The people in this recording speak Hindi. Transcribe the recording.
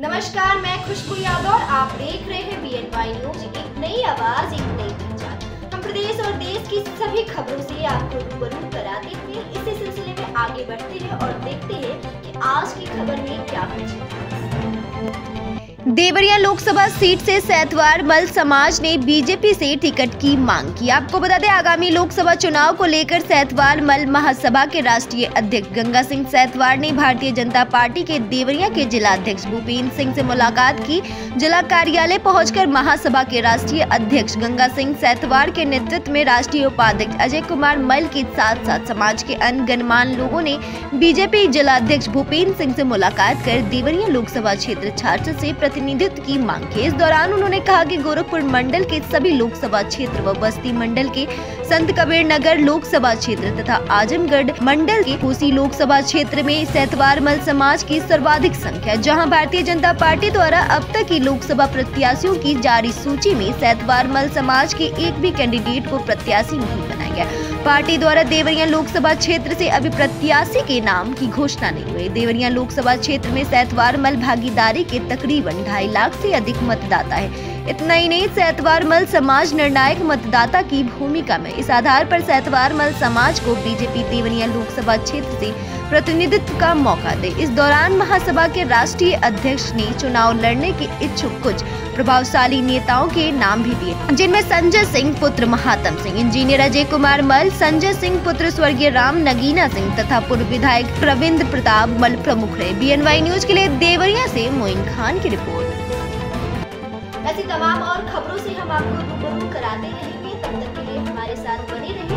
नमस्कार, मैं खुशबू यादव और आप देख रहे हैं BNY न्यूज। एक नई आवाज, एक नई पहचान। हम प्रदेश और देश की सभी खबरों से आपको रूबरू कराते हैं। इसी सिलसिले में आगे बढ़ते हैं और देखते हैं कि आज की खबर में क्या कुछ है। देवरिया लोकसभा सीट से सैतवार मल समाज ने बीजेपी से टिकट की मांग की। आपको बता दें, आगामी लोकसभा चुनाव को लेकर सैतवार मल महासभा के राष्ट्रीय अध्यक्ष गंगा सिंह सैतवार ने भारतीय जनता पार्टी के देवरिया के जिला अध्यक्ष भूपेंद्र सिंह से मुलाकात की। जिला कार्यालय पहुंचकर महासभा के राष्ट्रीय अध्यक्ष गंगा सिंह सैतवार के नेतृत्व में राष्ट्रीय उपाध्यक्ष अजय कुमार मल के साथ साथ समाज के अन्य गणमान्य लोगों ने बीजेपी जिला अध्यक्ष भूपेंद्र सिंह से मुलाकात कर देवरिया लोकसभा क्षेत्र छात्र से प्रतिनिधित्व की मांग की। इस दौरान उन्होंने कहा कि गोरखपुर मंडल के सभी लोकसभा क्षेत्र व बस्ती मंडल के संत कबीर नगर लोकसभा क्षेत्र तथा आजमगढ़ मंडल के कोसी लोकसभा क्षेत्र में सैतवार मल समाज की सर्वाधिक संख्या, जहां भारतीय जनता पार्टी द्वारा अब तक की लोकसभा प्रत्याशियों की जारी सूची में सैतवार मल समाज के एक भी कैंडिडेट को प्रत्याशी नहीं बनाया गया। पार्टी द्वारा देवरिया लोकसभा क्षेत्र से अभी प्रत्याशी के नाम की घोषणा नहीं हुई। देवरिया लोकसभा क्षेत्र में सैतवार मल भागीदारी के तकरीबन 2.5 लाख से अधिक मतदाता है। इतना ही नहीं, सैतवार मल समाज निर्णायक मतदाता की भूमिका में। इस आधार पर सैतवार मल समाज को बीजेपी देवरिया लोकसभा क्षेत्र से प्रतिनिधित्व का मौका दे। इस दौरान महासभा के राष्ट्रीय अध्यक्ष ने चुनाव लड़ने के इच्छुक कुछ प्रभावशाली नेताओं के नाम भी दिए, जिनमें संजय सिंह पुत्र महात्म सिंह, इंजीनियर अजय कुमार मल, संजय सिंह पुत्र स्वर्गीय राम नगीना सिंह तथा पूर्व विधायक प्रविंद्र प्रताप मल प्रमुख रहे। BNY न्यूज के लिए देवरिया से मोइन खान की रिपोर्ट। ऐसी तमाम और खबरों से हम आपको रूबरू कराते रहेंगे। तब तक के लिए हमारे साथ बने रहिए।